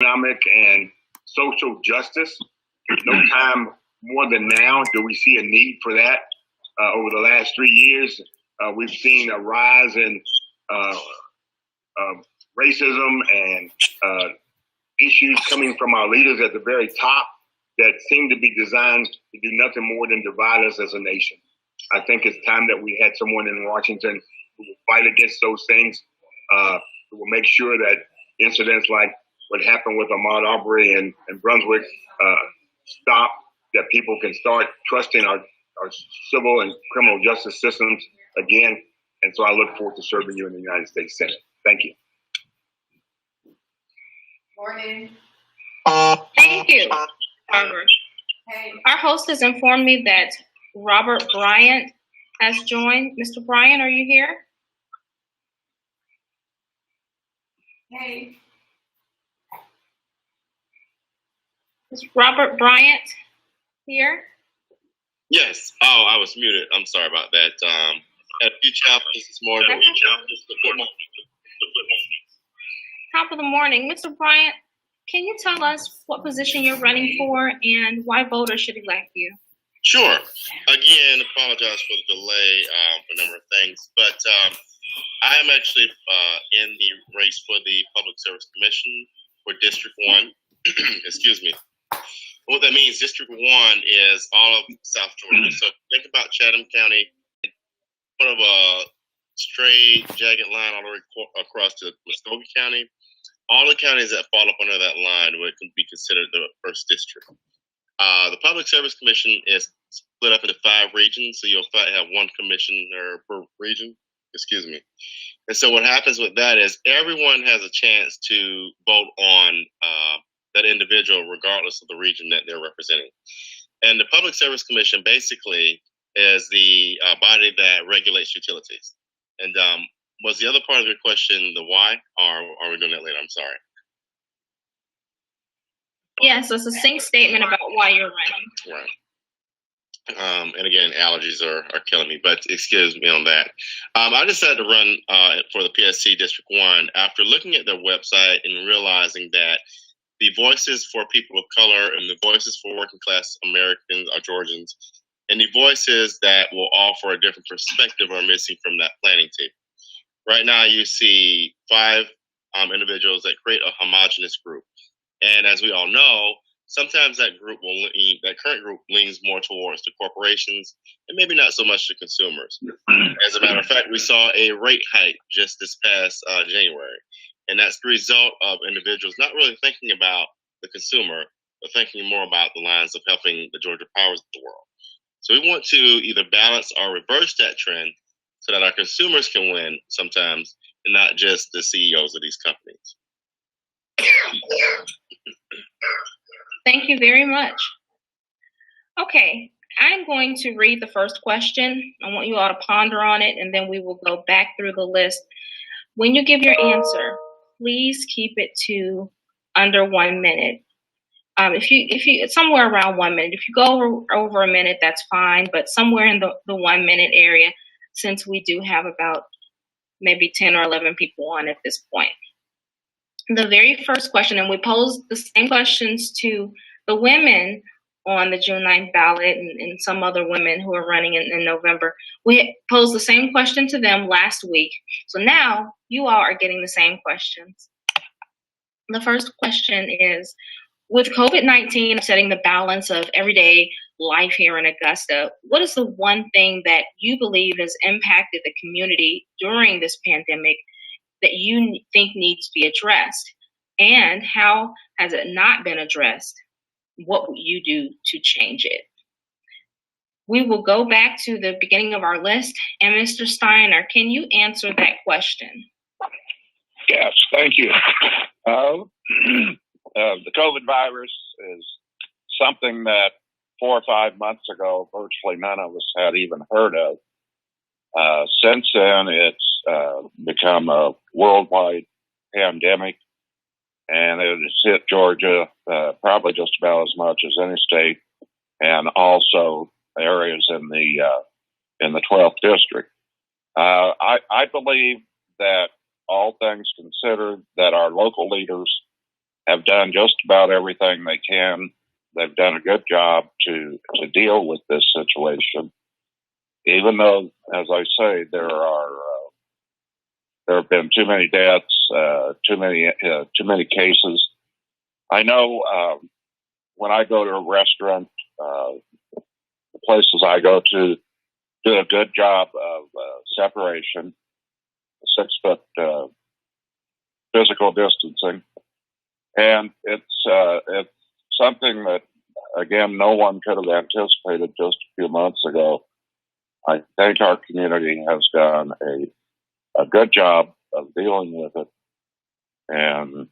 economic and social justice. No time more than now do we see a need for that. Over the last 3 years, we've seen a rise in racism and issues coming from our leaders at the very top that seem to be designed to do nothing more than divide us as a nation. I think it's time that we had someone in Washington who will fight against those things, who will make sure that incidents like what happened with Ahmaud Arbery in Brunswick stop, that people can start trusting our civil and criminal justice systems again. And so I look forward to serving you in the United States Senate. Thank you. Morning. Thank you, Robert. Hey. Our host has informed me that Robert Bryant has joined. Mr. Bryant, are you here? Hey. Is Robert Bryant here? Yes. Oh, I was muted. I'm sorry about that. Had a few challenges this morning. Top of the morning. Mr. Bryant, can you tell us what position you're running for and why voters should elect you? Sure. Again, apologize for the delay for a number of things, but I am actually in the race for the Public Service Commission for District 1. Excuse me. What that means, District 1 is all of South Georgia. So think about Chatham County, sort of a straight, jagged line all the way across to Muskogee County. All the counties that fall up under that line would be considered the first district. The Public Service Commission is split up into 5 regions, so you'll have one commissioner per region. Excuse me. And so what happens with that is everyone has a chance to vote on that individual regardless of the region that they're representing. And the Public Service Commission basically is the body that regulates utilities. And was the other part of your question the why, or are we doing that later? I'm sorry. Yes, a succinct statement about why you're running. Right. And again, allergies are killing me, but excuse me on that. I decided to run for the PSC District 1 after looking at their website and realizing that the voices for people of color and the voices for working class Americans or Georgians and the voices that will offer a different perspective are missing from that planning table. Right now, you see 5 individuals that create a homogenous group. And as we all know, sometimes that current group leans more towards the corporations and maybe not so much the consumers. As a matter of fact, we saw a rate hike just this past January. And that's the result of individuals not really thinking about the consumer, but thinking more about the lines of helping the Georgia powers of the world. So we want to either balance or reverse that trend so that our consumers can win sometimes and not just the CEOs of these companies. Thank you very much. Okay, I'm going to read the first question. I want you all to ponder on it, and then we will go back through the list. When you give your answer, please keep it to under 1 minute. If you somewhere around 1 minute. If you go over a minute, that's fine, but somewhere in the 1 minute area, since we do have about maybe 10 or 11 people on at this point. The very first question, and we posed the same questions to the women on the June 9th ballot and some other women who are running in November. We posed the same question to them last week. So now you all are getting the same questions. The first question is, with COVID-19 upsetting the balance of everyday life here in Augusta, what is the one thing that you believe has impacted the community during this pandemic that you think needs to be addressed? And how has it not been addressed? What will you do to change it? We will go back to the beginning of our list. And Mr. Steiner, can you answer that question? Yes, thank you. The COVID virus is something that 4 or 5 months ago, virtually none of us had even heard of. Since then, it's become a worldwide pandemic, and it has hit Georgia probably just about as much as any state, and also areas in the 12th district. I believe that all things considered, that our local leaders have done just about everything they can. They've done a good job to deal with this situation, even though, as I say, there have been too many deaths, too many cases. I know when I go to a restaurant, the places I go to do a good job of separation, 6 foot physical distancing, and it's something that, again, no one could have anticipated just a few months ago. I think our community has done a good job of dealing with it, and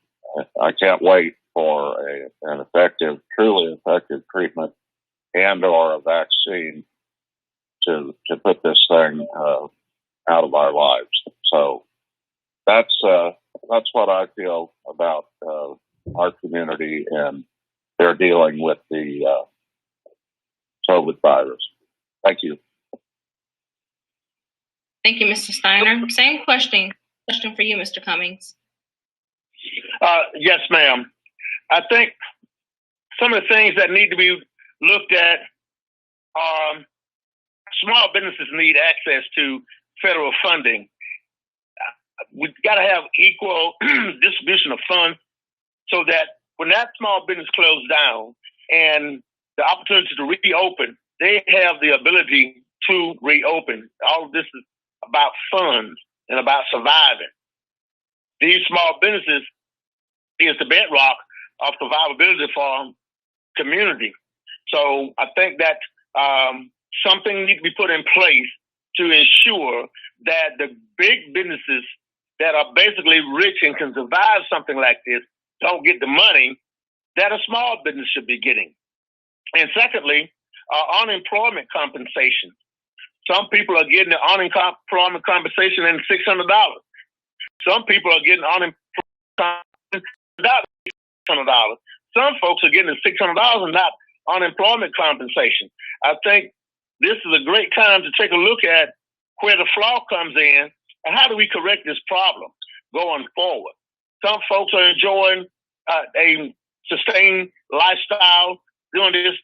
I can't wait for an truly effective treatment and/or a vaccine to put this thing out of our lives. So that's what I feel about our community and they're dealing with the COVID virus. Thank you. Thank you, Mr. Steiner. Same question for you, Mr. Cummings. Yes, ma'am. I think some of the things that need to be looked at are small businesses need access to federal funding. We've got to have equal distribution of funds so that when that small business closed down and the opportunity to reopen, they have the ability to reopen. All of this is about funds and about surviving. These small businesses is the bedrock of survivability for our community. So I think that something needs to be put in place to ensure that the big businesses that are basically rich and can survive something like this don't get the money that a small business should be getting. And secondly, unemployment compensation. Some people are getting the unemployment compensation in $600. Some people are getting unemployment $600. Some folks are getting the $600 and not unemployment compensation. I think this is a great time to take a look at where the flaw comes in and how do we correct this problem going forward. Some folks are enjoying a sustained lifestyle during this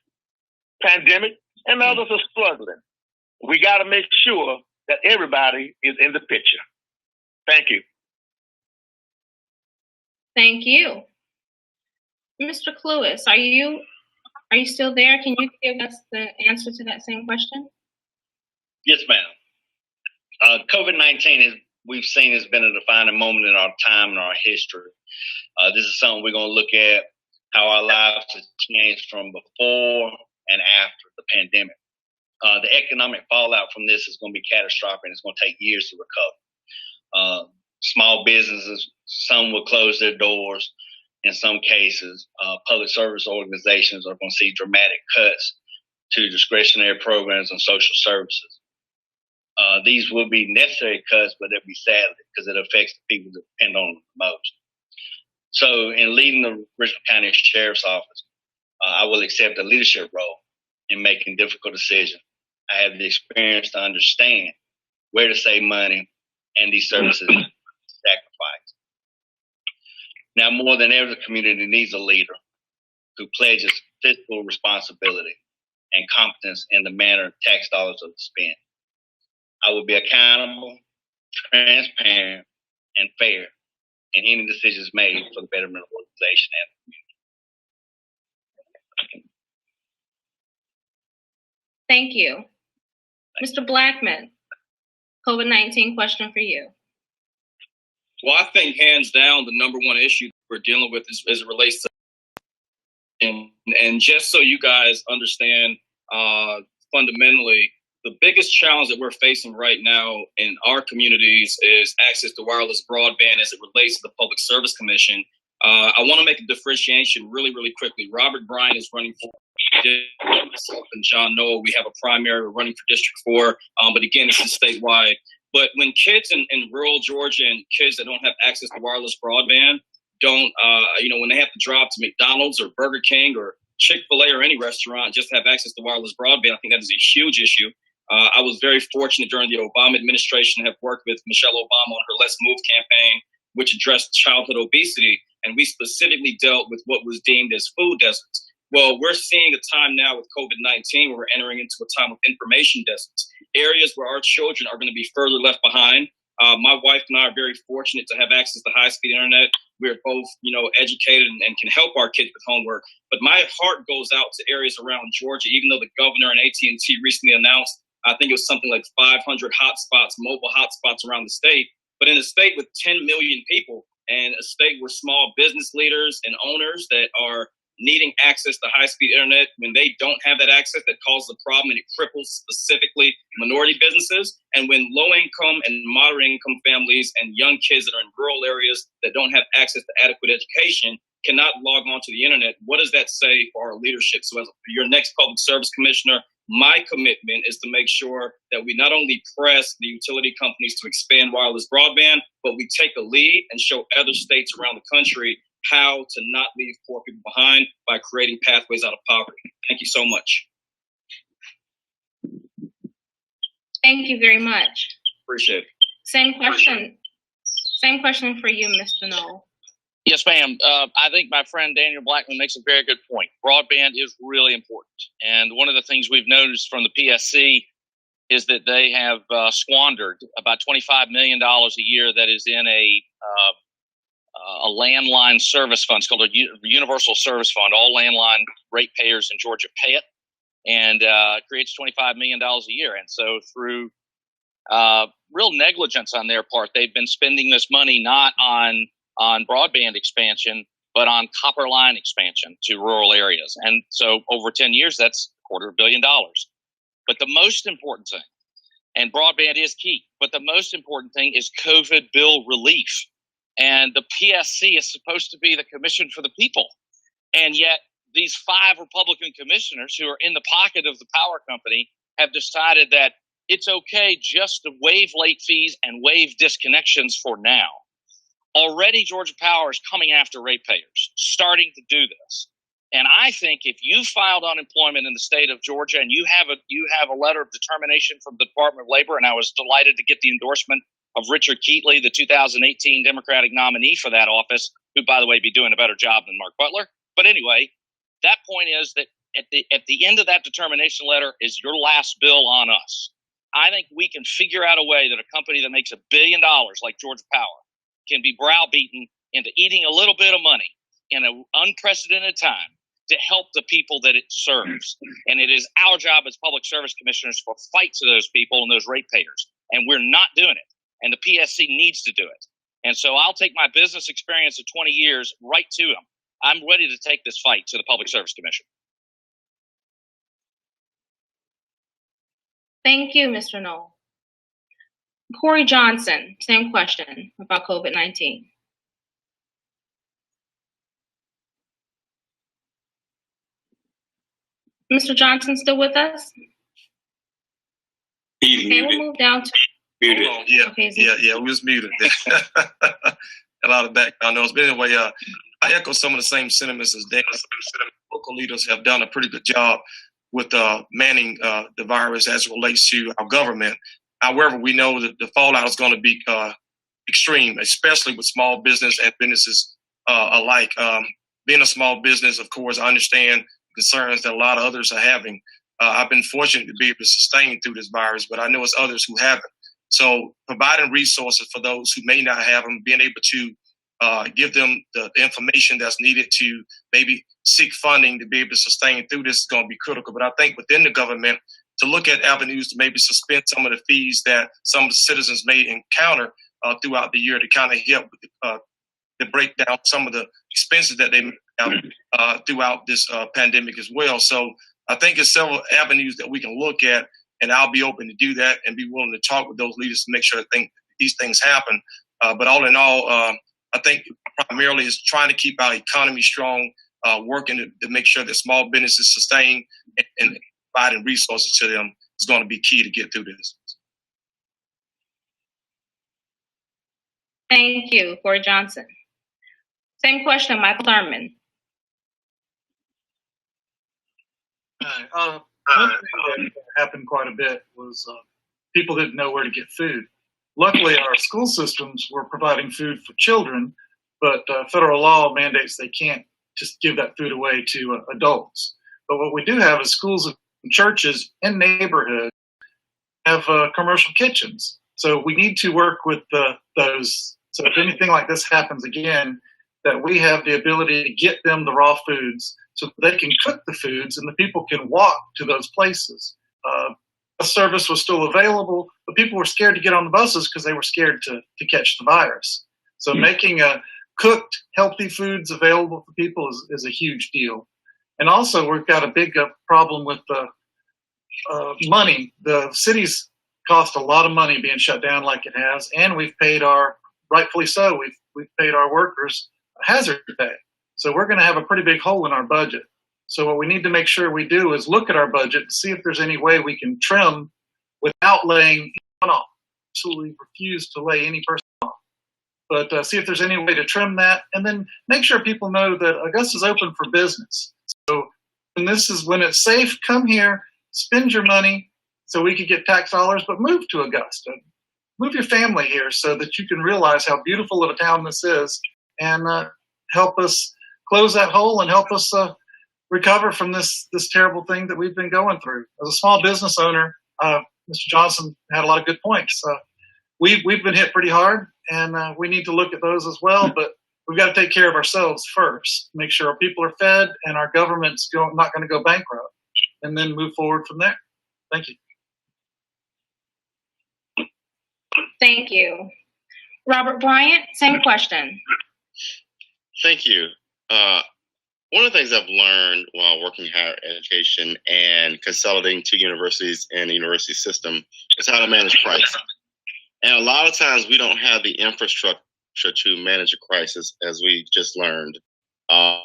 pandemic, and others are struggling. We got to make sure that everybody is in the picture. Thank you. Thank you. Mr. Cluis, are you still there? Can you give us the answer to that same question? Yes, ma'am. COVID-19 we've seen has been a defining moment in our time and our history. This is something we're going to look at, how our lives have changed from before and after the pandemic. The economic fallout from this is going to be catastrophic, and it's going to take years to recover. Small businesses, some will close their doors. In some cases, public service organizations are going to see dramatic cuts to discretionary programs and social services. These will be necessary cuts, but they'll be sad because it affects the people that depend on them the most. So in leading the Richmond County Sheriff's Office, I will accept a leadership role in making difficult decisions. I have the experience to understand where to save money and these services sacrifice. Now, more than ever, the community needs a leader who pledges fiscal responsibility and competence in the manner tax dollars are spent. I will be accountable, transparent, and fair in any decisions made for the betterment of the organization and the community. Thank you. Mr. Blackman, COVID-19 question for you. Well, I think hands down, the number one issue we're dealing with is as it relates to, and just so you guys understand, fundamentally, the biggest challenge that we're facing right now in our communities is access to wireless broadband as it relates to the Public Service Commission. I want to make a differentiation really, really quickly. Robert Bryan is running for myself and John Noel. We have a primary running for District 4, but again, this is statewide. But when kids in rural Georgia and kids that don't have access to wireless broadband don't, when they have to drive to McDonald's or Burger King or Chick-fil-A or any restaurant just to have access to wireless broadband, I think that is a huge issue. I was very fortunate during the Obama administration to have worked with Michelle Obama on her Let's Move campaign, which addressed childhood obesity. and we specifically dealt with what was deemed as food deserts. Well, we're seeing a time now with COVID-19 where we're entering into a time of information deserts, areas where our children are going to be further left behind. My wife and I are very fortunate to have access to high-speed internet. We're both, educated and can help our kids with homework. But my heart goes out to areas around Georgia, even though the governor and AT&T recently announced, I think it was something like 500 hotspots, mobile hotspots around the state. But in a state with 10 million people and a state where small business leaders and owners that are needing access to high-speed internet, when they don't have that access, that causes a problem and it cripples specifically minority businesses. And when low-income and moderate-income families and young kids that are in rural areas that don't have access to adequate education cannot log on to the internet, what does that say for our leadership? So as your next public service commissioner, my commitment is to make sure that we not only press the utility companies to expand wireless broadband, but we take a lead and show other states around the country how to not leave poor people behind by creating pathways out of poverty. Thank you so much. Thank you very much. Appreciate it. Same question for you, Mr. Knoll. Yes, ma'am. I think my friend Daniel Blackman makes a very good point. Broadband is really important. And one of the things we've noticed from the PSC is that they have squandered about $25 million a year that is in a landline service fund. It's called a universal service fund. All landline ratepayers in Georgia pay it, and creates $25 million a year. And so through real negligence on their part, they've been spending this money not on broadband expansion, but on copper line expansion to rural areas. And so over 10 years, that's $250 million. But the most important thing, and broadband is key, but the most important thing is COVID bill relief. And the PSC is supposed to be the commission for the people. And yet these 5 Republican commissioners who are in the pocket of the power company have decided that it's okay just to waive late fees and waive disconnections for now. Already Georgia Power is coming after ratepayers, starting to do this. And I think if you filed unemployment in the state of Georgia and you have a letter of determination from the Department of Labor, and I was delighted to get the endorsement of Richard Keatley, the 2018 Democratic nominee for that office, who, by the way, be doing a better job than Mark Butler. But anyway, that point is that at the end of that determination letter is your last bill on us. I think we can figure out a way that a company that makes $1 billion like Georgia Power can be browbeaten into eating a little bit of money in an unprecedented time to help the people that it serves. And it is our job as public service commissioners to fight to those people and those ratepayers. And we're not doing it. And the PSC needs to do it. And so I'll take my business experience of 20 years right to them. I'm ready to take this fight to the Public Service Commission. Thank you, Mr. Knoll. Corey Johnson, same question about COVID-19. Mr. Johnson still with us? Okay, we'll move down to muted. Yeah, we was muted. A lot of background noise. But anyway, I echo some of the same sentiments as Dan. Local leaders have done a pretty good job with manning the virus as it relates to our government. However, we know that the fallout is going to be extreme, especially with small business and businesses alike. Being a small business, of course, I understand concerns that a lot of others are having. I've been fortunate to be able to sustain through this virus, but I know it's others who haven't. So providing resources for those who may not have them, being able to give them the information that's needed to maybe seek funding to be able to sustain through this is going to be critical. But I think within the government, to look at avenues to maybe suspend some of the fees that some of the citizens may encounter throughout the year to kind of help to break down some of the expenses that they have throughout this pandemic as well. So I think there's several avenues that we can look at, and I'll be open to do that and be willing to talk with those leaders to make sure that these things happen. But all in all, I think primarily is trying to keep our economy strong, working to make sure that small businesses sustain and providing resources to them is going to be key to get through this. Thank you, Corey Johnson. Same question, Michael Thurman. One thing that happened quite a bit was people didn't know where to get food. Luckily, our school systems were providing food for children, but federal law mandates they can't just give that food away to adults. But what we do have is schools and churches in neighborhoods have commercial kitchens. So we need to work with those. So if anything like this happens again, that we have the ability to get them the raw foods so they can cook the foods and the people can walk to those places. Bus service was still available, but people were scared to get on the buses because they were scared to catch the virus. So making cooked, healthy foods available for people is a huge deal. And also, we've got a big problem with money. The cities cost a lot of money being shut down like it has, and we've paid rightfully so, we've paid our workers a hazard pay. So we're going to have a pretty big hole in our budget. So what we need to make sure we do is look at our budget and see if there's any way we can trim without laying anyone off. Absolutely refuse to lay any person off. But see if there's any way to trim that, and then make sure people know that Augusta's open for business. So when it's safe, come here, spend your money so we could get tax dollars, but move to Augusta. Move your family here so that you can realize how beautiful of a town this is, and help us close that hole and help us recover from this terrible thing that we've been going through. As a small business owner, Mr. Johnson had a lot of good points. We've been hit pretty hard, and we need to look at those as well, but we've got to take care of ourselves first, make sure our people are fed and our government's not going to go bankrupt, and then move forward from there. Thank you. Thank you. Robert Bryant, same question. Thank you. One of the things I've learned while working in higher education and consolidating two universities in the university system is how to manage crisis. And a lot of times we don't have the infrastructure to manage a crisis, as we just learned,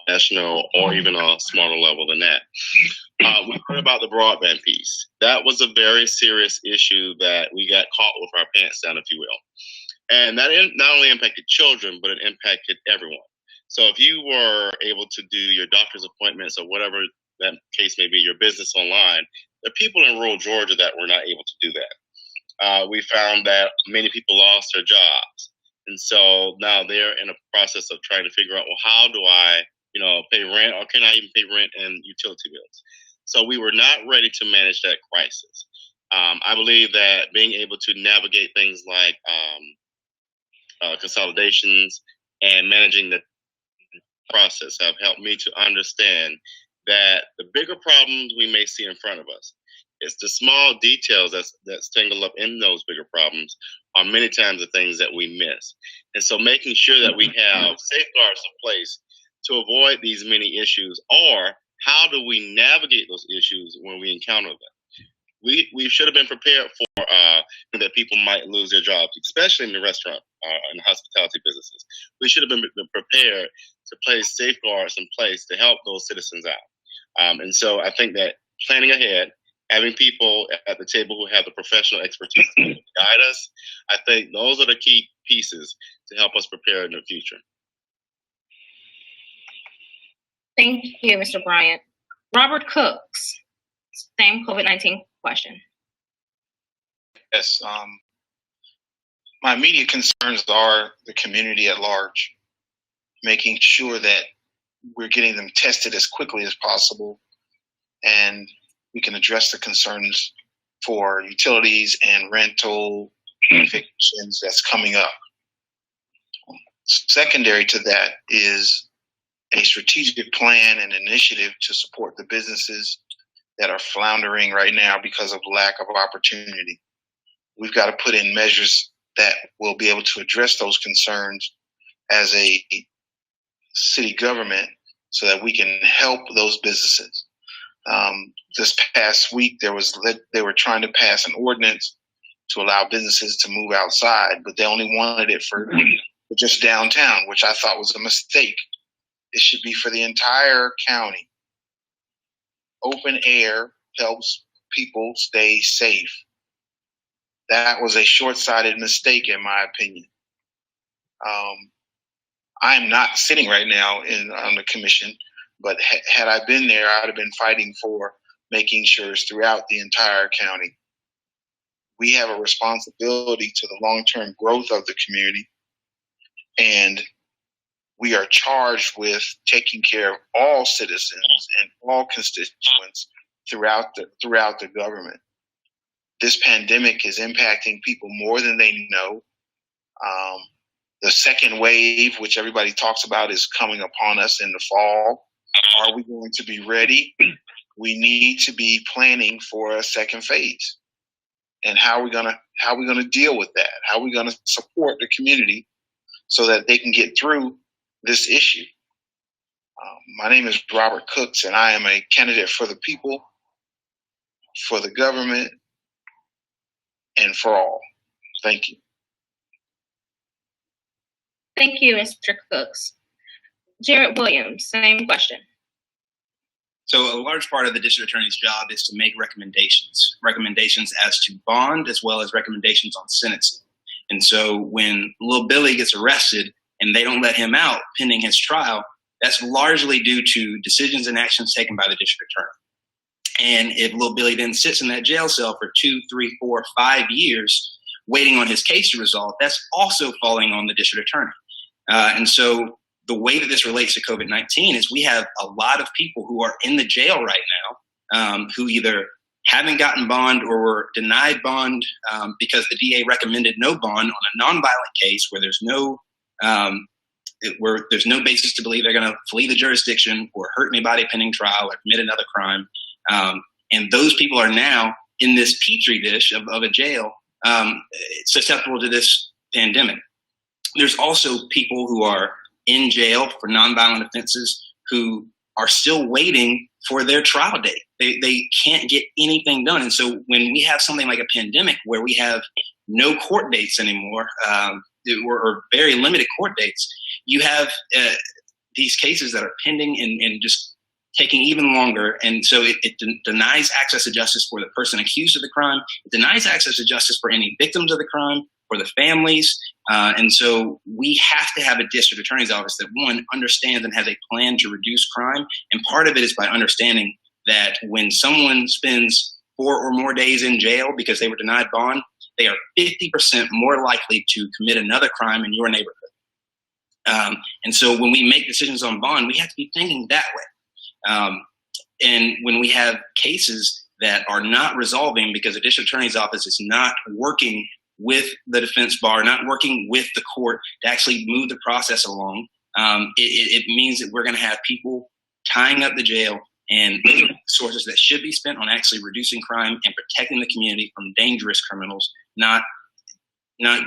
national or even a smaller level than that. We heard about the broadband piece. That was a very serious issue that we got caught with our pants down, if you will. And that not only impacted children, but it impacted everyone. So if you were able to do your doctor's appointments or whatever that case may be, your business online, there are people in rural Georgia that were not able to do that. We found that many people lost their jobs. And so now they're in a process of trying to figure out, well, how do I, pay rent, or can I even pay rent and utility bills? So we were not ready to manage that crisis. I believe that being able to navigate things like consolidations and managing the process have helped me to understand that the bigger problems we may see in front of us, it's the small details that tangle up in those bigger problems are many times the things that we miss. And so making sure that we have safeguards in place to avoid these many issues, or how do we navigate those issues when we encounter them? We should have been prepared for that people might lose their jobs, especially in the restaurant and hospitality businesses. We should have been prepared to place safeguards in place to help those citizens out. And so I think that planning ahead, having people at the table who have the professional expertise to guide us, I think those are the key pieces to help us prepare in the future. Thank you, Mr. Bryant. Robert Cooks, same COVID-19 question. Yes. My immediate concerns are the community at large, making sure that we're getting them tested as quickly as possible, and we can address the concerns for utilities and rental evictions that's coming up. Secondary to that is a strategic plan and initiative to support the businesses that are floundering right now because of lack of opportunity. We've got to put in measures that will be able to address those concerns as a city government so that we can help those businesses. This past week, they were trying to pass an ordinance to allow businesses to move outside, but they only wanted it for just downtown, which I thought was a mistake. It should be for the entire county. Open air helps people stay safe. That was a short-sighted mistake, in my opinion. I'm not sitting right now on the commission, but had I been there, I would have been fighting for making sure it's throughout the entire county. We have a responsibility to the long-term growth of the community, and we are charged with taking care of all citizens and all constituents throughout the government. This pandemic is impacting people more than they know. The second wave, which everybody talks about, is coming upon us in the fall. Are we going to be ready? We need to be planning for a second phase. And how are we gonna deal with that? How are we gonna support the community so that they can get through this issue? My name is Robert Cooks, and I am a candidate for the people, for the government, and for all. Thank you. Thank you, Mr. Cooks. Jared Williams, same question. So a large part of the district attorney's job is to make recommendations as to bond as well as recommendations on sentencing. And so when Lil Billy gets arrested and they don't let him out pending his trial, that's largely due to decisions and actions taken by the district attorney. And if Lil Billy then sits in that jail cell for 2, 3, 4, 5 years waiting on his case to resolve, that's also falling on the district attorney. And so the way that this relates to COVID-19 is we have a lot of people who are in the jail right now who either haven't gotten bond or were denied bond because the DA recommended no bond on a nonviolent case where there's no basis to believe they're going to flee the jurisdiction or hurt anybody pending trial or commit another crime. And those people are now in this petri dish of a jail susceptible to this pandemic. There's also people who are in jail for nonviolent offenses who are still waiting for their trial date. They can't get anything done. And so when we have something like a pandemic where we have no court dates anymore, or very limited court dates, you have these cases that are pending and just taking even longer. And so it denies access to justice for the person accused of the crime. It denies access to justice for any victims of the crime, for the families. And so we have to have a district attorney's office that, one, understands and has a plan to reduce crime. And part of it is by understanding that when someone spends 4 or more days in jail because they were denied bond, they are 50% more likely to commit another crime in your neighborhood. And so when we make decisions on bond, we have to be thinking that way. And when we have cases that are not resolving because the district attorney's office is not working with the defense bar, not working with the court to actually move the process along, it means that we're going to have people tying up the jail and resources that should be spent on actually reducing crime and protecting the community from dangerous criminals, not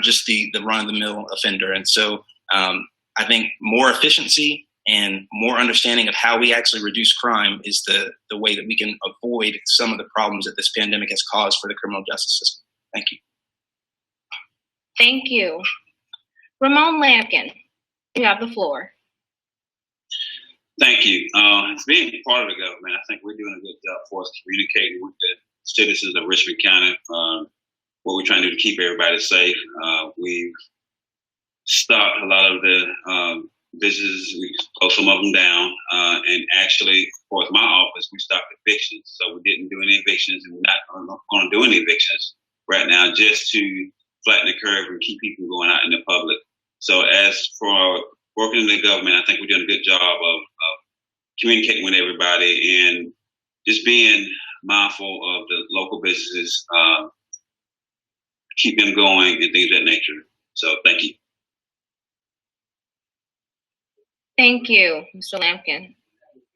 just the run-of-the-mill offender. And so I think more efficiency and more understanding of how we actually reduce crime is the way that we can avoid some of the problems that this pandemic has caused for the criminal justice system. Thank you. Thank you. Ramon Lampkin, you have the floor. Thank you. As being part of the government, I think we're doing a good job for us communicating with the citizens of Richmond County. What we're trying to do to keep everybody safe. We've stopped a lot of the businesses. We closed some of them down. And actually, as far as my office, we stopped evictions. So we didn't do any evictions, and we're not going to do any evictions right now, just to flatten the curve and keep people going out in the public. So as for working in the government, I think we're doing a good job of communicating with everybody and just being mindful of the local businesses, keep them going and things of that nature. So thank you. Thank you, Mr. Lampkin.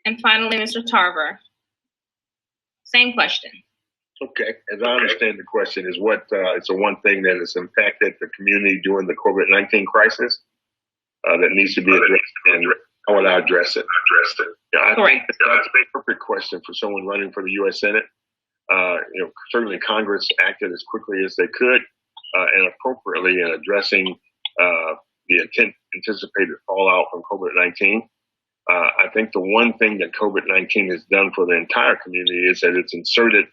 And finally, Mr. Tarver. Same question. Okay, as I understand the question is it's the one thing that has impacted the community during the COVID-19 crisis that needs to be addressed, and how will I address it? Yeah, I think that's a perfect question for someone running for the U.S. Senate. Certainly Congress acted as quickly as they could and appropriately in addressing the anticipated fallout from COVID-19. I think the one thing that COVID-19 has done for the entire community is that it's inserted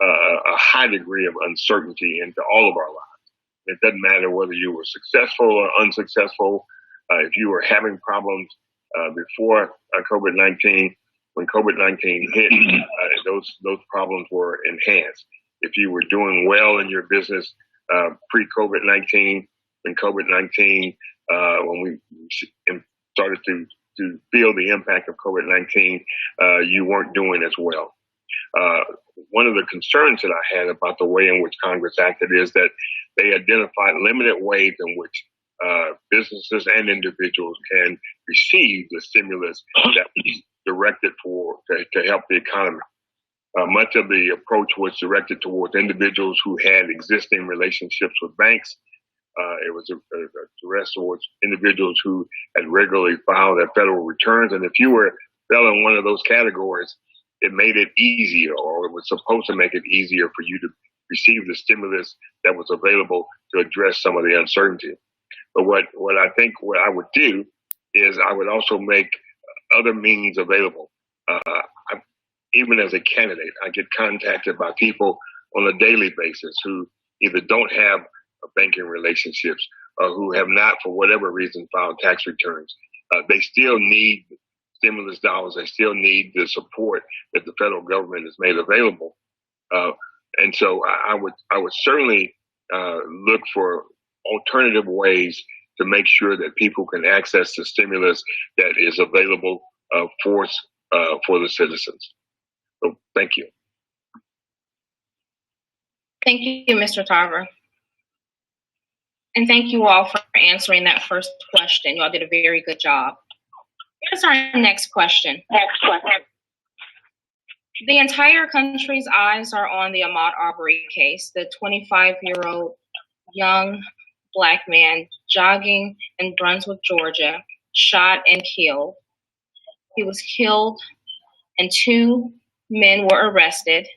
a high degree of uncertainty into all of our lives. It doesn't matter whether you were successful or unsuccessful. If you were having problems before COVID-19, when COVID-19 hit, those problems were enhanced. If you were doing well in your business pre-COVID-19, when COVID-19, when we started to feel the impact of COVID-19, you weren't doing as well. One of the concerns that I had about the way in which Congress acted is that they identified limited ways in which businesses and individuals can receive the stimulus that was directed to help the economy. Much of the approach was directed towards individuals who had existing relationships with banks. It was addressed towards individuals who had regularly filed their federal returns. And if you fell in one of those categories, it made it easier, or it was supposed to make it easier for you to receive the stimulus that was available to address some of the uncertainty. But what I would do is I would also make other means available. Even as a candidate, I get contacted by people on a daily basis who either don't have banking relationships or who have not, for whatever reason, filed tax returns. They still need stimulus dollars. They still need the support that the federal government has made available. And so I would certainly look for alternative ways to make sure that people can access the stimulus that is available for the citizens. So thank you. Thank you, Mr. Tarver. And thank you all for answering that first question. You all did a very good job. Here's our next question. The entire country's eyes are on the Ahmaud Arbery case, the 25-year-old young Black man jogging in Brunswick, Georgia, shot and killed. He was killed and 2 men were arrested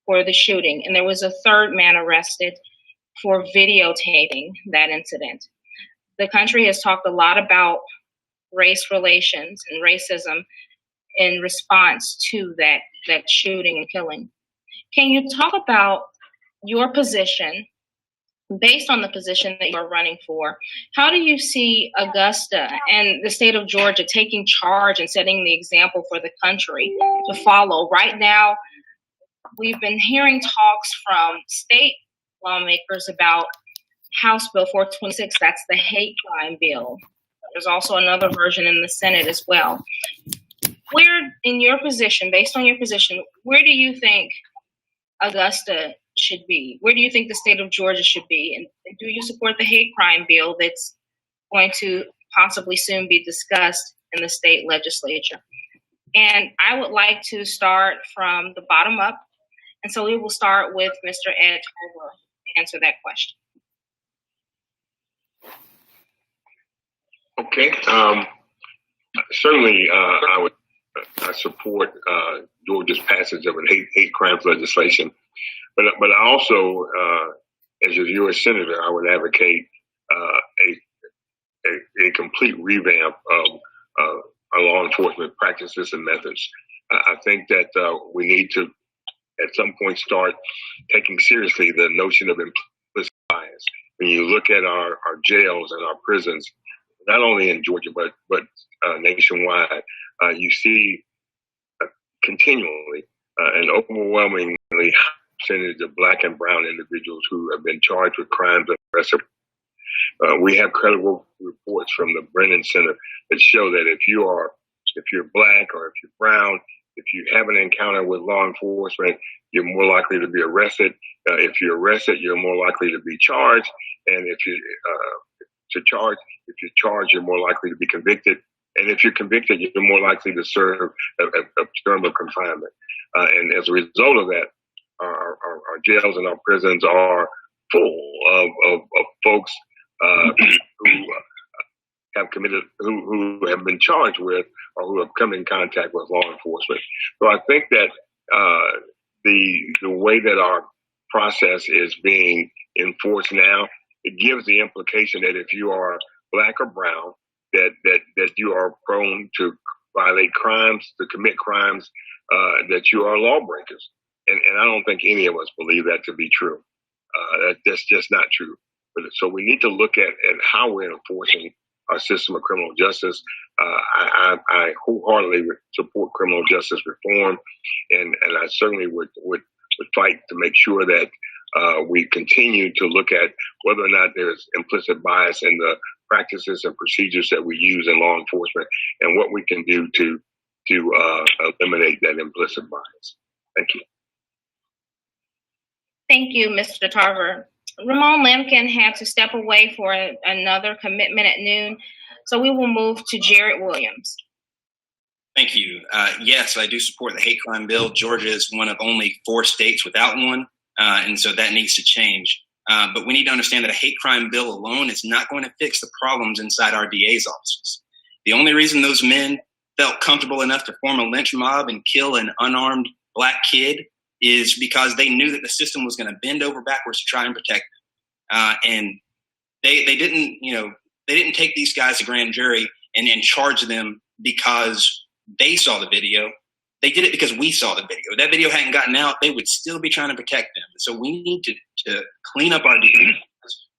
for the shooting, and there was a third man arrested for videotaping that incident. The country has talked a lot about race relations and racism in response to that shooting and killing. Can you talk about your position, based on the position that you're running for? How do you see Augusta and the state of Georgia taking charge and setting the example for the country to follow? Right now, we've been hearing talks from state lawmakers about House Bill 426, that's the hate crime bill. There's also another version in the Senate as well. Where, in your position, based on your position, where do you think Augusta should be? Where do you think the state of Georgia should be? And do you support the hate crime bill that's going to possibly soon be discussed in the state legislature? And I would like to start from the bottom up. And so we will start with Mr. Ed Tarver to answer that question. Okay. Certainly, I support Georgia's passage of an hate crimes legislation, but I also, as a U.S. senator, I would advocate a complete revamp of law enforcement practices and methods. I think that we need to, at some point, start taking seriously the notion of implicit bias. When you look at our jails and our prisons, not only in Georgia but nationwide, you see continually an overwhelmingly high percentage of Black and brown individuals who have been charged with crimes of aggressive. We have credible reports from the Brennan Center that show that if you're Black or if you're brown, if you have an encounter with law enforcement, you're more likely to be arrested. If you're arrested, you're more likely to be charged, and if you're charged, you're more likely to be convicted. And if you're convicted, you're more likely to serve a term of confinement. And as a result of that, our jails and our prisons are full of folks who have committed, who have been charged with, or who have come in contact with law enforcement. So I think that the way that our process is being enforced now, it gives the implication that if you are Black or brown, that you are prone to violate crimes, to commit crimes, that you are lawbreakers. And I don't think any of us believe that to be true. That's just not true. So we need to look at how we're enforcing our system of criminal justice. I wholeheartedly support criminal justice reform, and I certainly would fight to make sure that we continue to look at whether or not there's implicit bias in the practices and procedures that we use in law enforcement and what we can do to eliminate that implicit bias. Thank you. Thank you, Mr. Tarver. Ramon Lamkin had to step away for another commitment at noon, so we will move to Jared Williams. Thank you. Yes, I do support the hate crime bill. Georgia is one of only 4 states without one, and so that needs to change. But we need to understand that a hate crime bill alone is not going to fix the problems inside our DA's offices. The only reason those men felt comfortable enough to form a lynch mob and kill an unarmed black kid is because they knew that the system was going to bend over backwards to try and protect them. And they didn't take these guys to grand jury and charge them because they saw the video. They did it because we saw the video. If that video hadn't gotten out, they would still be trying to protect them. So we need to clean up our DA's.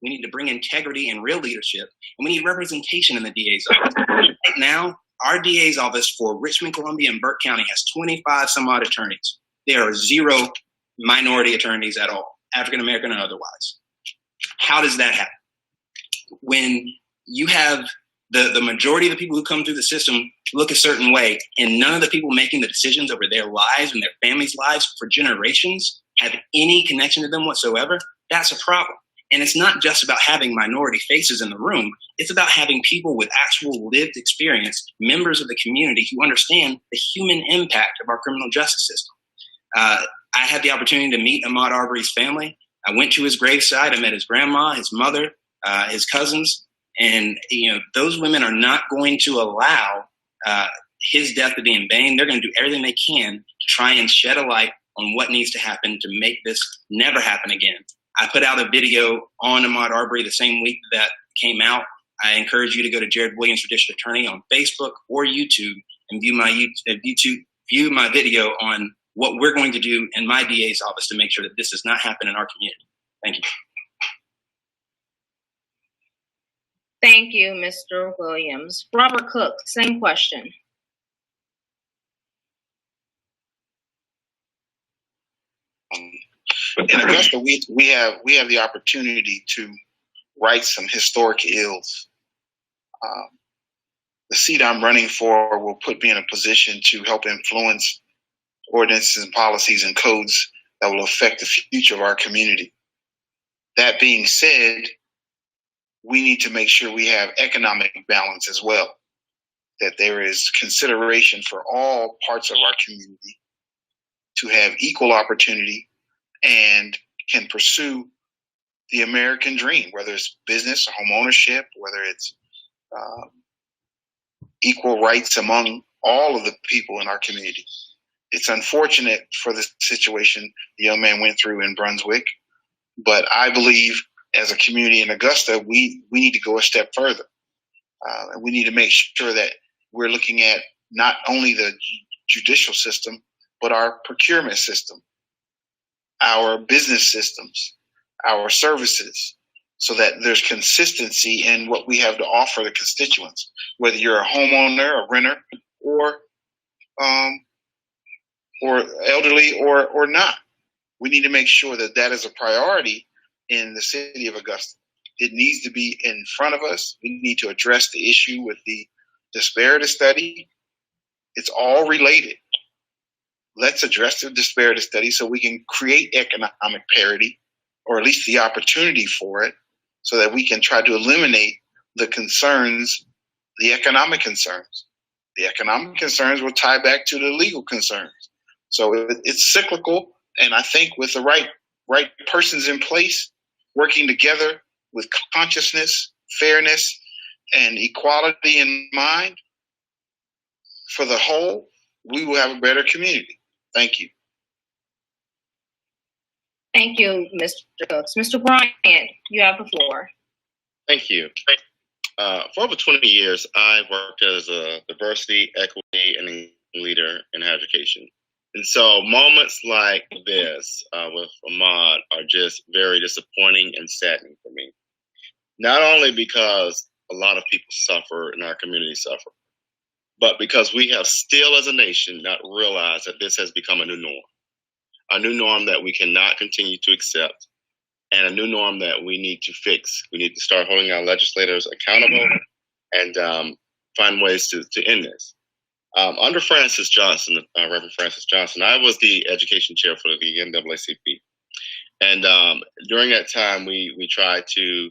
We need to bring integrity and real leadership, and we need representation in the DA's office. Right now, our DA's office for Richmond, Columbia, and Burke County has 25 some odd attorneys. There are 0 minority attorneys at all, African American or otherwise. How does that happen? When you have the majority of the people who come through the system look a certain way, and none of the people making the decisions over their lives and their families' lives for generations have any connection to them whatsoever, that's a problem. And it's not just about having minority faces in the room. It's about having people with actual lived experience, members of the community who understand the human impact of our criminal justice system. I had the opportunity to meet Ahmaud Arbery's family. I went to his graveside. I met his grandma, his mother, his cousins. And, those women are not going to allow his death to be in vain. They're going to do everything they can to try and shed a light on what needs to happen to make this never happen again. I put out a video on Ahmaud Arbery the same week that came out. I encourage you to go to Jared Williams for District Attorney on Facebook or YouTube and view my video on what we're going to do in my DA's office to make sure that this does not happen in our community. Thank you. Thank you, Mr. Williams. Robert Cook, same question. In Augusta, we have the opportunity to right some historic ills. The seat I'm running for will put me in a position to help influence ordinances and policies and codes that will affect the future of our community. That being said, we need to make sure we have economic balance as well, that there is consideration for all parts of our community to have equal opportunity and can pursue the American dream, whether it's business, home ownership, whether it's equal rights among all of the people in our community. It's unfortunate for the situation the young man went through in Brunswick, but I believe as a community in Augusta, we need to go a step further. And we need to make sure that we're looking at not only the judicial system, but our procurement system, our business systems, our services, so that there's consistency in what we have to offer the constituents, whether you're a homeowner, a renter, or elderly or not. We need to make sure that that is a priority in the city of Augusta. It needs to be in front of us. We need to address the issue with the disparity study. It's all related. Let's address the disparity study so we can create economic parity, or at least the opportunity for it, so that we can try to eliminate the concerns, the economic concerns. The economic concerns will tie back to the legal concerns. So it's cyclical, and I think with the right persons in place, working together with consciousness, fairness, and equality in mind for the whole, we will have a better community. Thank you. Thank you, Mr. Cooks. Mr. Bryant, you have the floor. Thank you. For over 20 years, I've worked as a diversity, equity, and leader in higher education. And so moments like this with Ahmaud are just very disappointing and saddening for me. Not only because a lot of people suffer and our community suffer, but because we have still as a nation not realized that this has become a new norm that we cannot continue to accept. and a new norm that we need to fix. We need to start holding our legislators accountable and find ways to end this. Under Francis Johnson, Reverend Francis Johnson, I was the education chair for the NAACP. And during that time, we tried to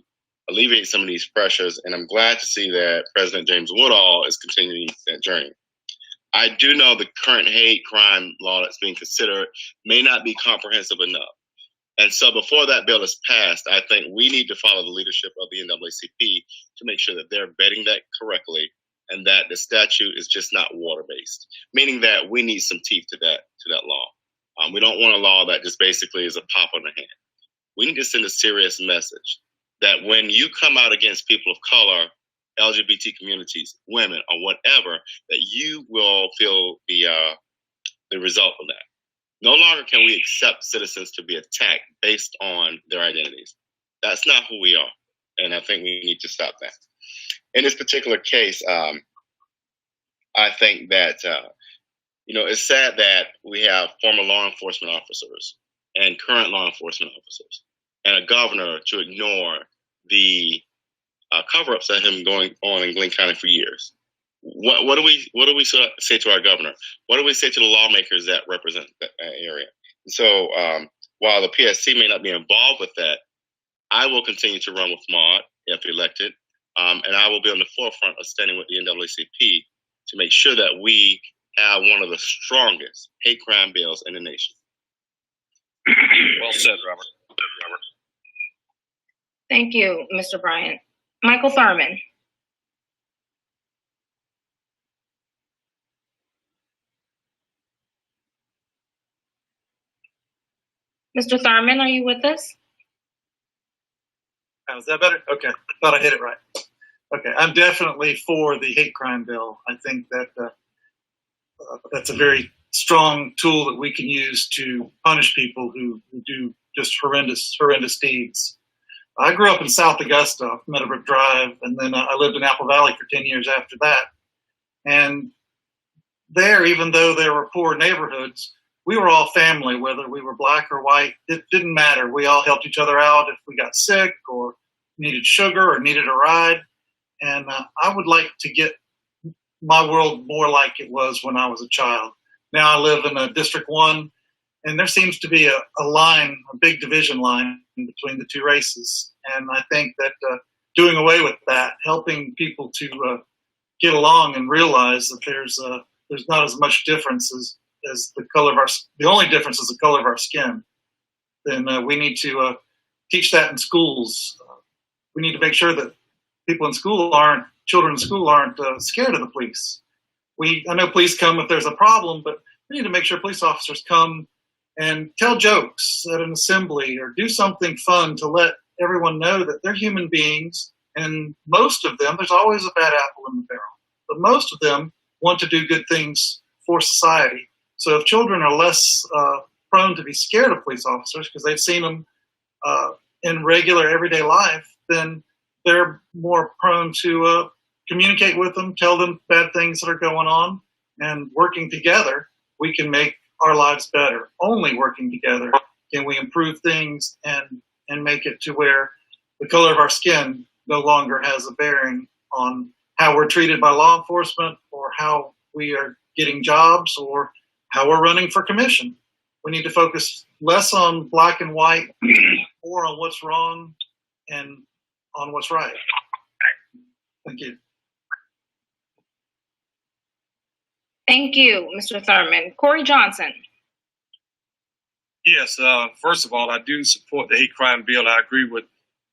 alleviate some of these pressures, and I'm glad to see that President James Woodall is continuing that journey. I do know the current hate crime law that's being considered may not be comprehensive enough. And so before that bill is passed, I think we need to follow the leadership of the NAACP to make sure that they're vetting that correctly and that the statute is just not water-based, meaning that we need some teeth to that law. We don't want a law that just basically is a pop on the hand. We need to send a serious message that when you come out against people of color, LGBT communities, women, or whatever, that you will feel the result of that. No longer can we accept citizens to be attacked based on their identities. That's not who we are, and I think we need to stop that. In this particular case, I think that it's sad that we have former law enforcement officers and current law enforcement officers and a governor to ignore the cover-ups that have been going on in Glenn County for years. What do we say to our governor? What do we say to the lawmakers that represent that area? So while the PSC may not be involved with that, I will continue to run with Maud if elected, and I will be on the forefront of standing with the NAACP to make sure that we have one of the strongest hate crime bills in the nation. Well said, Robert. Thank you, Mr. Bryant. Michael Thurman. Mr. Thurman, are you with us? Oh, is that better? Okay. Thought I hit it right. Okay. I'm definitely for the hate crime bill. I think that that's a very strong tool that we can use to punish people who do just horrendous deeds. I grew up in South Augusta, Meadowbrook Drive, and then I lived in Apple Valley for 10 years after that. And there, even though there were poor neighborhoods, we were all family, whether we were black or white. It didn't matter. We all helped each other out if we got sick or needed sugar or needed a ride. And I would like to get my world more like it was when I was a child. Now I live in District 1, and there seems to be a line, a big division line between the two races. And I think that doing away with that, helping people to get along and realize that there's not as much difference as the color of the only difference is the color of our skin, then we need to teach that in schools. We need to make sure that children in school aren't scared of the police. I know police come if there's a problem, but we need to make sure police officers come and tell jokes at an assembly or do something fun to let everyone know that they're human beings. And most of them, there's always a bad apple in the barrel, but most of them want to do good things for society. So if children are less prone to be scared of police officers because they've seen them in regular everyday life, then they're more prone to communicate with them, tell them bad things that are going on, and working together, we can make our lives better. Only working together can we improve things and make it to where the color of our skin no longer has a bearing on how we're treated by law enforcement or how we are getting jobs or how we're running for commission. We need to focus less on black and white, more on what's wrong and on what's right. Thank you. Thank you, Mr. Thurman. Corey Johnson. Yes, first of all, I do support the hate crime bill. I agree with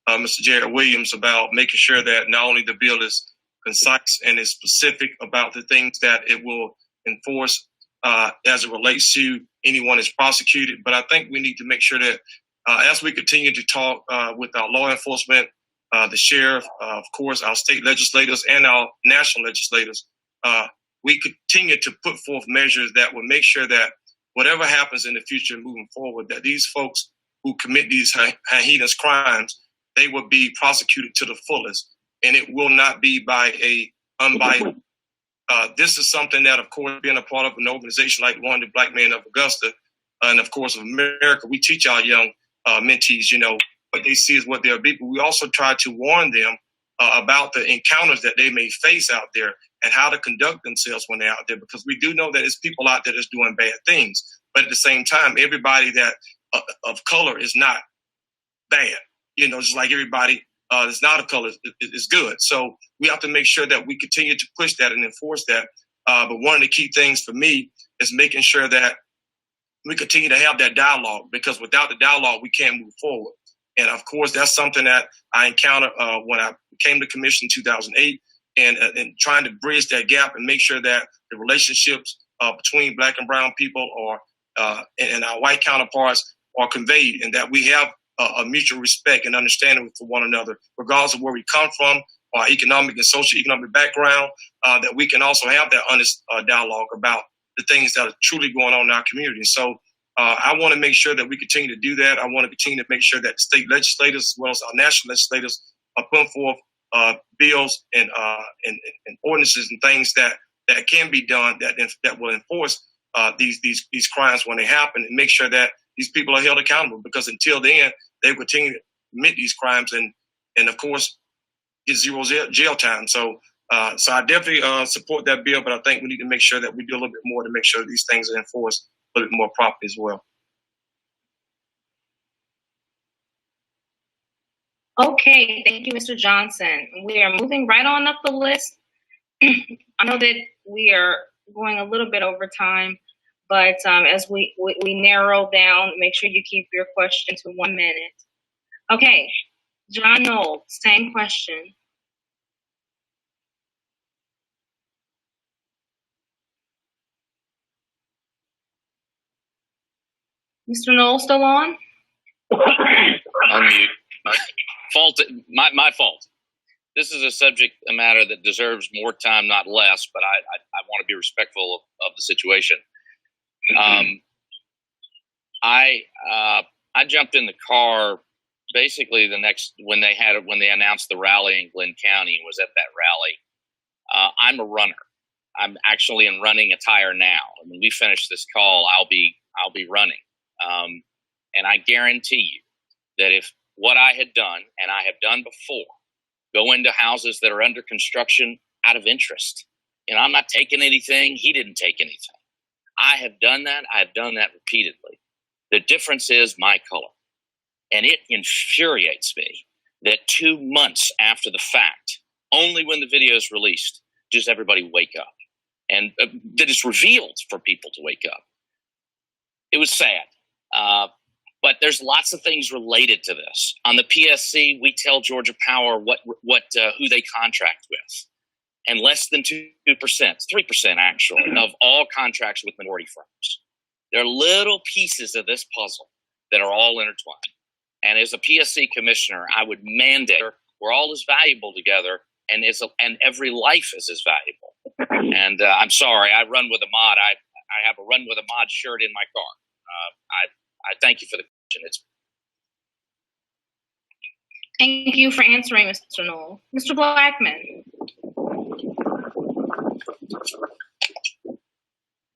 Mr. Jared Williams about making sure that not only the bill is concise and is specific about the things that it will enforce as it relates to anyone is prosecuted, but I think we need to make sure that as we continue to talk with our law enforcement, the sheriff, of course, our state legislators and our national legislators, we continue to put forth measures that will make sure that whatever happens in the future moving forward, that these folks who commit these heinous crimes, they will be prosecuted to the fullest, and it will not be by a unbiased. This is something that, of course, being a part of an organization like one, the Blackman of Augusta, and of course of America, we teach our young mentees, what they see is what they'll be. But we also try to warn them about the encounters that they may face out there and how to conduct themselves when they're out there, because we do know that it's people out there that's doing bad things. But at the same time, everybody that of color is not bad. Just like everybody that's not of color is good. So we have to make sure that we continue to push that and enforce that. But one of the key things for me is making sure that we continue to have that dialogue, because without the dialogue, we can't move forward. And of course, that's something that I encountered when I came to commission in 2008, and trying to bridge that gap and make sure that the relationships between Black and brown people and our white counterparts are conveyed, and that we have a mutual respect and understanding for one another, regardless of where we come from, our economic and socioeconomic background, that we can also have that honest dialogue about the things that are truly going on in our community. So I want to make sure that we continue to do that. I want to continue to make sure that the state legislators, as well as our national legislators, are putting forth bills and ordinances and things that can be done that will enforce these crimes when they happen, and make sure that these people are held accountable, because until then, they continue to commit these crimes and of course, get zero jail time. So I definitely support that bill, but I think we need to make sure that we do a little bit more to make sure these things are enforced a little bit more properly as well. Okay, thank you, Mr. Johnson. We are moving right on up the list. I know that we are going a little bit over time, but as we narrow down, make sure you keep your question to 1 minute. Okay, John Knoll, same question. Mr. Knoll, still on? Unmute. My fault. This is a subject matter that deserves more time, not less, but I want to be respectful of the situation. I jumped in the car basically when they announced the rally in Glenn County and was at that rally. I'm a runner. I'm actually in running attire now. When we finish this call, I'll be running. And I guarantee you that if what I had done, and I have done before, go into houses that are under construction out of interest, I'm not taking anything. He didn't take anything. I have done that. I've done that repeatedly. The difference is my color. And it infuriates me that 2 months after the fact, only when the video is released, does everybody wake up. And that is revealed for people to wake up. It was sad. But there's lots of things related to this. On the PSC, we tell Georgia Power who they contract with. And less than 2%, 3% actually, of all contracts with minority firms. There are little pieces of this puzzle that are all intertwined. And as a PSC commissioner, I would mandate we're all as valuable together, and every life is as valuable. And I'm sorry, I run with a mod. I have a Run with a Mod shirt in my car. I thank you for the question. Thank you for answering, Mr. Knoll. Mr. Blackman.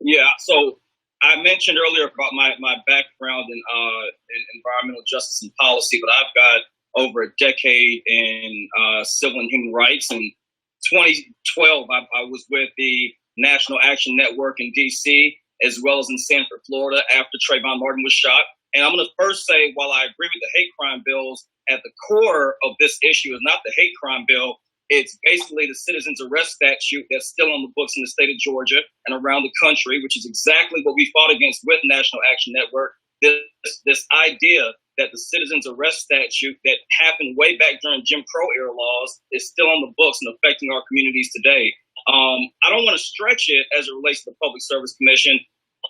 Yeah, so I mentioned earlier about my background in environmental justice and policy, but I've got over a decade in civil and human rights. In 2012, I was with the National Action Network in D.C., as well as in Sanford, Florida, after Trayvon Martin was shot. And I'm going to first say, while I agree with the hate crime bills, at the core of this issue is not the hate crime bill. It's basically the citizens arrest statute that's still on the books in the state of Georgia and around the country, which is exactly what we fought against with National Action Network. This idea that the citizens arrest statute that happened way back during Jim Crow era laws is still on the books and affecting our communities today. I don't want to stretch it as it relates to the Public Service Commission.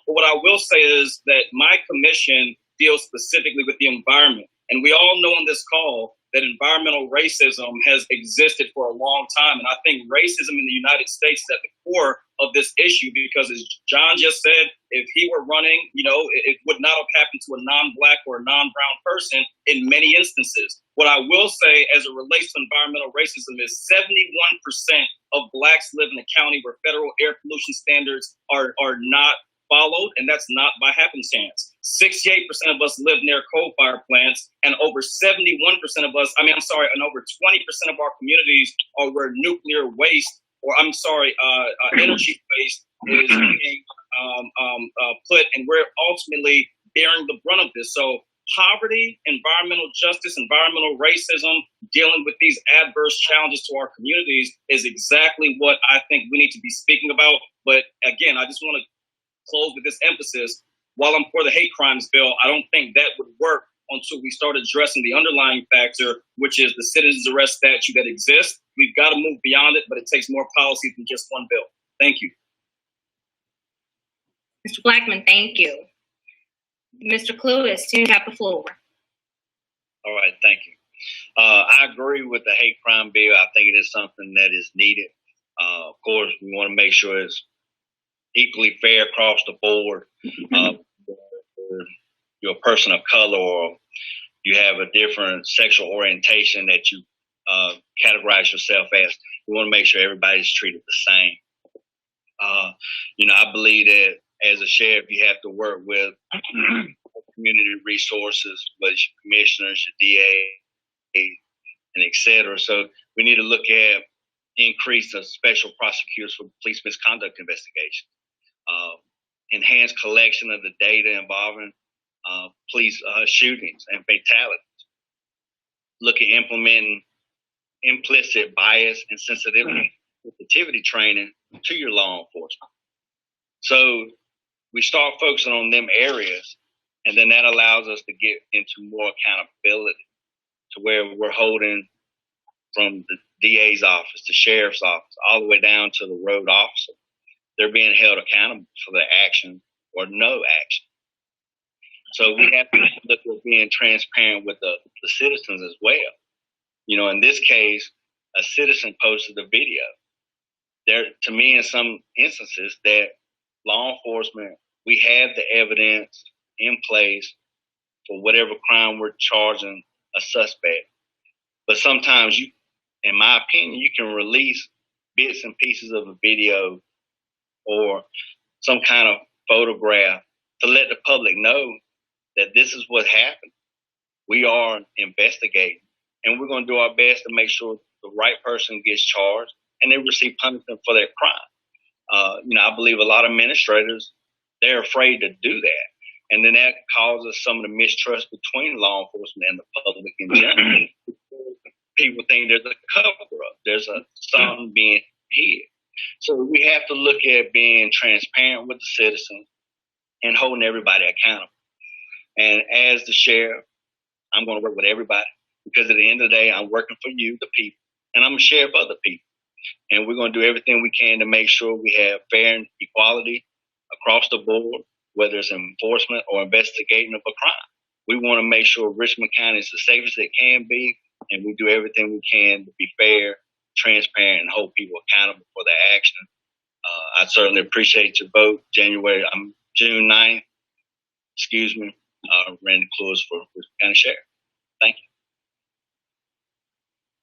But what I will say is that my commission deals specifically with the environment. And we all know on this call that environmental racism has existed for a long time. And I think racism in the United States is at the core of this issue, because as John just said, if he were running, it would not have happened to a non-Black or a non-brown person in many instances. What I will say as it relates to environmental racism is 71% of Blacks live in a county where federal air pollution standards are not followed, and that's not by happenstance. 68% of us live near coal-fired plants, and over 71% of us, and over 20% of our communities are where nuclear waste, energy waste is being put, and we're ultimately bearing the brunt of this. So poverty, environmental justice, environmental racism, dealing with these adverse challenges to our communities is exactly what I think we need to be speaking about. But again, I just want to close with this emphasis. While I'm for the hate crimes bill, I don't think that would work until we start addressing the underlying factor, which is the citizen's arrest statute that exists. We've got to move beyond it, but it takes more policy than just one bill. Thank you. Mr. Blackman, thank you. Mr. Cluess, you have the floor. All right, thank you. I agree with the hate crime bill. I think it is something that is needed. Of course, we want to make sure it's equally fair across the board. You're a person of color, or you have a different sexual orientation that you categorize yourself as. We want to make sure everybody's treated the same. I believe that as a sheriff, you have to work with community resources, whether it's your commissioners, your DA, and et cetera. So we need to look at increase of special prosecutors for police misconduct investigations, enhanced collection of the data involving police shootings and fatalities. Look at implementing implicit bias and sensitivity training to your law enforcement. So we start focusing on them areas, and then that allows us to get into more accountability to where we're holding from the DA's office, the sheriff's office, all the way down to the road officer. They're being held accountable for their action or no action. So we have to look at being transparent with the citizens as well. In this case, a citizen posted a video. There, to me, in some instances, that law enforcement, we have the evidence in place for whatever crime we're charging a suspect. But sometimes in my opinion, you can release bits and pieces of a video or some kind of photograph to let the public know that this is what happened. We are investigating, and we're going to do our best to make sure the right person gets charged and they receive punishment for their crime. I believe a lot of administrators, they're afraid to do that. And then that causes some of the mistrust between law enforcement and the public in general. People think there's a cover-up. There's something being hid. So we have to look at being transparent with the citizens and holding everybody accountable. And as the sheriff, I'm going to work with everybody because at the end of the day, I'm working for you, the people, and I'm a sheriff of the people. And we're going to do everything we can to make sure we have fair and equality across the board, whether it's enforcement or investigating of a crime. We want to make sure Richmond County is the safest it can be, and we do everything we can to be fair, transparent, and hold people accountable for their action. I certainly appreciate your vote. June 9th, Randy Cluess for Richmond County Sheriff. Thank you.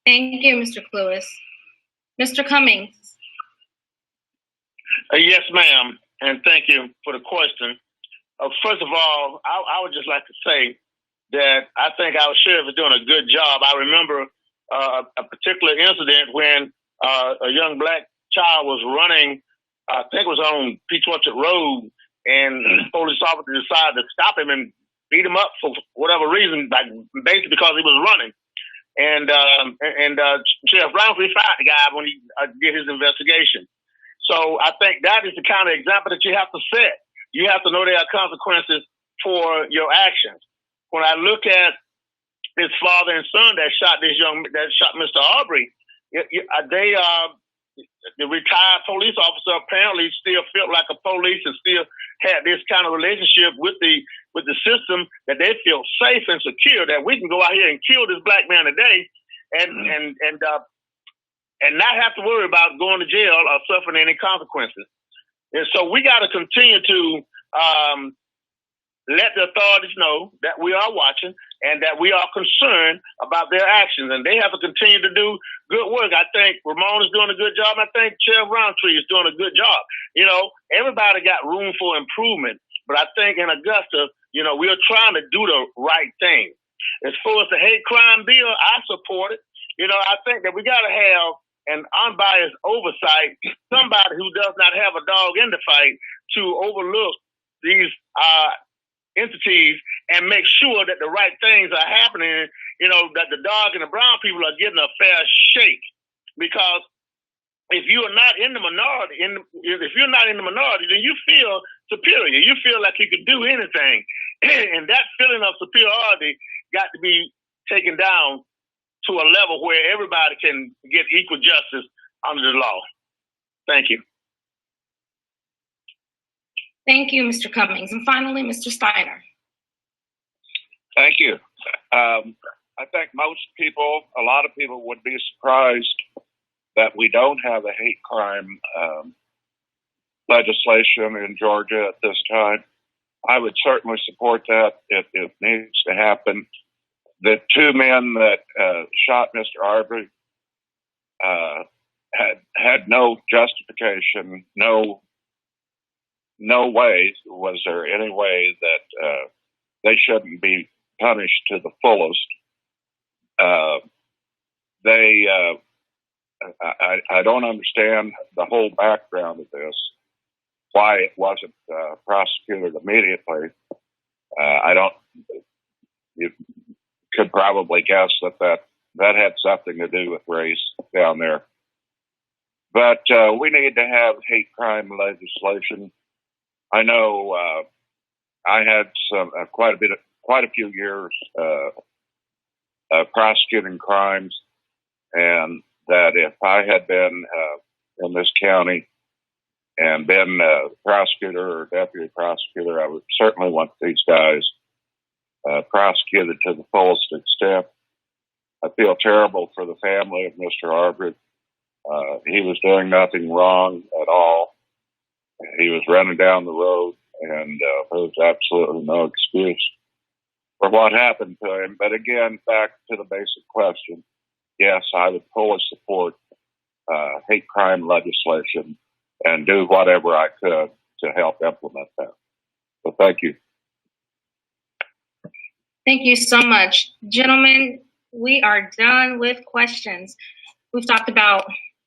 Thank you, Mr. Cluess. Mr. Cummings. Yes, ma'am, and thank you for the question. First of all, I would just like to say that I think our sheriff is doing a good job. I remember a particular incident when a young black child was running, I think it was on Peach Orchard Road, and the police officer decided to stop him and beat him up for whatever reason, basically because he was running. And Sheriff Brownfield fired the guy when he did his investigation. So I think that is the kind of example that you have to set. You have to know there are consequences for your actions. When I look at his father and son that shot Mr. Aubrey, the retired police officer apparently still felt like a police and still had this kind of relationship with the system that they feel safe and secure that we can go out here and kill this black man today and not have to worry about going to jail or suffering any consequences. And so we got to continue to let the authorities know that we are watching and that we are concerned about their actions, and they have to continue to do good work. I think Ramon is doing a good job. I think Sheriff Roundtree is doing a good job. Everybody got room for improvement, But I think in Augusta, we're trying to do the right thing. As far as the hate crime bill, I support it. I think that we got to have an unbiased oversight, somebody who does not have a dog in the fight to overlook these entities and make sure that the right things are happening, that the dog and the brown people are getting a fair shake. Because if you are not in the minority, if you're not in the minority, then you feel superior. You feel like you could do anything. And that feeling of superiority got to be taken down to a level where everybody can get equal justice under the law. Thank you. Thank you, Mr. Cummings. And finally, Mr. Steiner. Thank you. I think a lot of people would be surprised that we don't have a hate crime legislation in Georgia at this time. I would certainly support that. It needs to happen. The two men that shot Mr. Arbery had no justification, no way was there any way that they shouldn't be punished to the fullest. I don't understand the whole background of this, why it wasn't prosecuted immediately. You could probably guess that had something to do with race down there. But we need to have hate crime legislation. I know I had quite a few years prosecuting crimes, and that if I had been in this county and been a prosecutor or deputy prosecutor, I would certainly want these guys prosecuted to the fullest extent. I feel terrible for the family of Mr. Arbery. He was doing nothing wrong at all. He was running down the road, and there was absolutely no excuse for what happened to him. But again, back to the basic question, yes, I would fully support hate crime legislation and do whatever I could to help implement that. So thank you. Thank you so much. Gentlemen, we are done with questions. We've talked about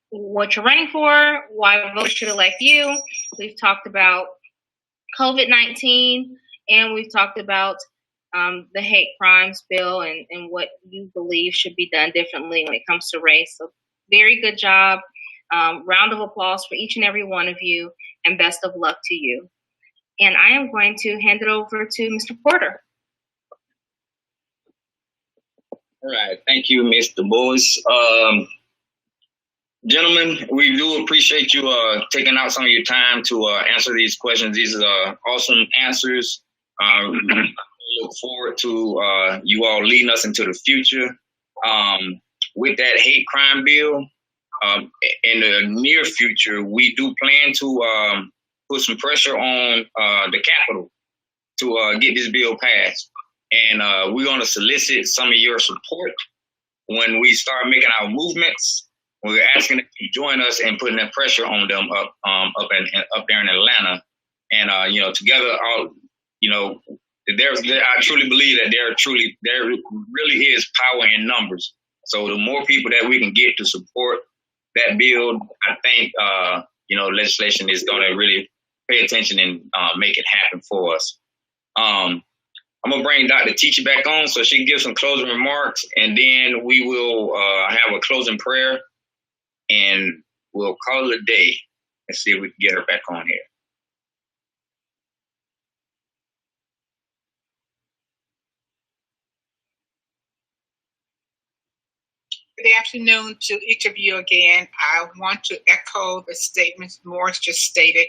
what you're running for, why voters should elect you. We've talked about COVID-19, and we've talked about the hate crimes bill and what you believe should be done differently when it comes to race. So very good job. Round of applause for each and every one of you, and best of luck to you. And I am going to hand it over to Mr. Porter. All right. Thank you, Mr. Boyce. Gentlemen, we do appreciate you taking out some of your time to answer these questions. These are awesome answers. We look forward to you all leading us into the future. With that hate crime bill, in the near future, we do plan to put some pressure on the Capitol to get this bill passed. And we're going to solicit some of your support when we start making our movements. We're asking them to join us and putting that pressure on them up there in Atlanta. And together, I truly believe that there really is power in numbers. So the more people that we can get to support that bill, I think legislation is going to really pay attention and make it happen for us. I'm going to bring Dr. Teacher back on so she can give some closing remarks, and then we will have a closing prayer, and we'll call it a day and see if we can get her back on here. Good afternoon to each of you again. I want to echo the statements Morris just stated.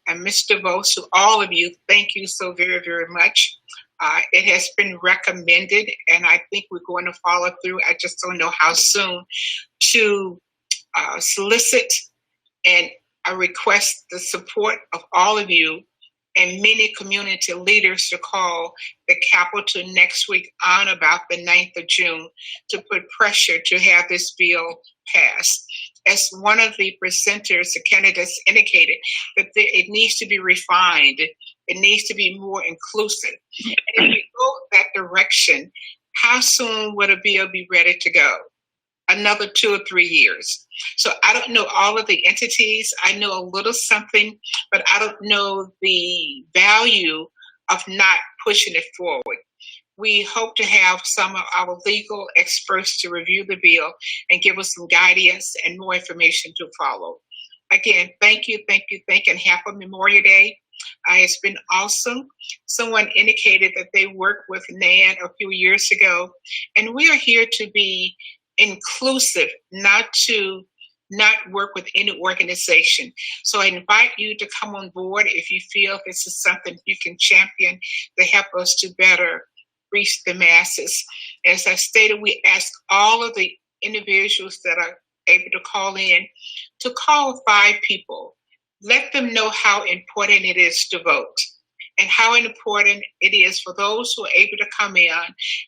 And Mr. Vos, to all of you, thank you so very, very much. It has been recommended, and I think we're going to follow through. I just don't know how soon, to solicit and I request the support of all of you and many community leaders to call the Capitol next week on about the 9th of June to put pressure to have this bill passed. As one of the presenters, the candidates indicated, that it needs to be refined. It needs to be more inclusive. And if we go that direction, how soon will a bill be ready to go? Another 2 or 3 years. So I don't know all of the entities. I know a little something, but I don't know the value of not pushing it forward. We hope to have some of our legal experts to review the bill and give us some guidance and more information to follow. Again, thank you, and happy Memorial Day. It's been awesome. Someone indicated that they worked with NAN a few years ago, and we are here to be inclusive, not work with any organization. So I invite you to come on board if you feel this is something you can champion to help us to better reach the masses. As I stated, we ask all of the individuals that are able to call in to call 5 people. Let them know how important it is to vote and how important it is for those who are able to come in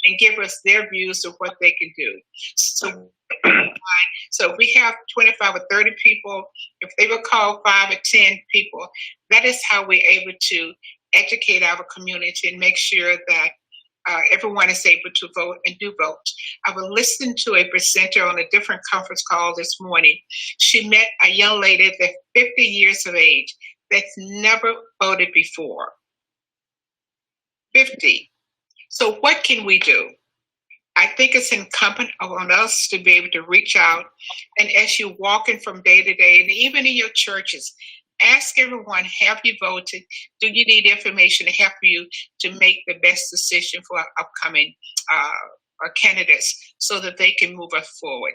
and give us their views of what they can do. So if we have 25 or 30 people, if they will call 5 or 10 people, that is how we're able to educate our community and make sure that everyone is able to vote and do vote. I was listening to a presenter on a different conference call this morning. She met a young lady that's 50 years of age that's never voted before. 50. So what can we do? I think it's incumbent on us to be able to reach out, and as you're walking from day to day, and even in your churches, ask everyone, have you voted? Do you need information to help you to make the best decision for our upcoming candidates so that they can move us forward?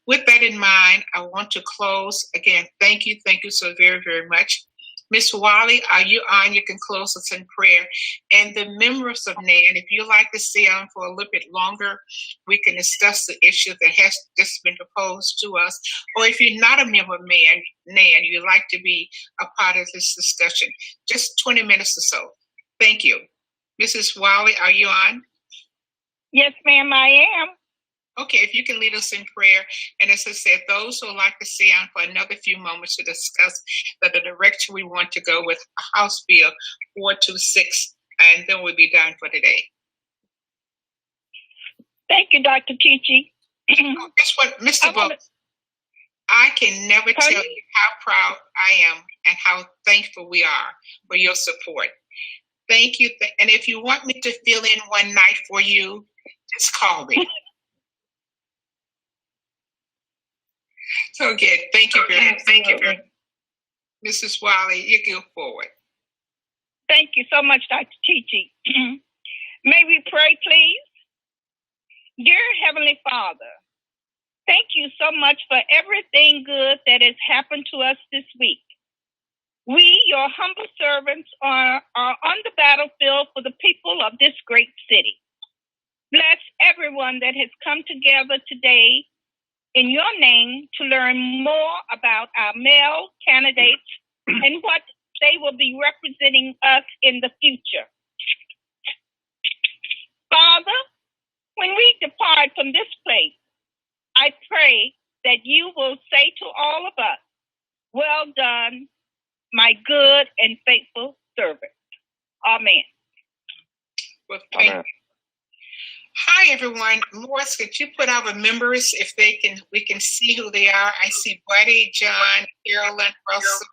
With that in mind, I want to close. Again, thank you so very, very much. Ms. Wiley, are you on? You can close us in prayer. And the members of NAN, if you'd like to stay on for a little bit longer, we can discuss the issue that has just been proposed to us. Or if you're not a member of NAN, you'd like to be a part of this discussion, just 20 minutes or so. Thank you. Mrs. Wiley, are you on? Yes, ma'am, I am. Okay, if you can lead us in prayer. And as I said, those who would like to stay on for another few moments to discuss the direction we want to go with House Bill 426, and then we'll be done for today. Thank you, Dr. Chichi. Guess what, Mr. Bo, I can never tell you how proud I am and how thankful we are for your support. Thank you. And if you want me to fill in one night for you, just call me. So again, thank you very much. Mrs. Wiley, you go forward. Thank you so much, Dr. Chichi. May we pray, please? Dear Heavenly Father, thank you so much for everything good that has happened to us this week. We, your humble servants, are on the battlefield for the people of this great city. Bless everyone that has come together today in your name to learn more about our male candidates and what they will be representing us in the future. Father, when we depart from this place, I pray that you will say to all of us, well done, my good and faithful servant. Amen. Well, thank you. Hi, everyone. Morris, could you put our members, if they can, we can see who they are. I see Buddy, John, Carolyn, Russell.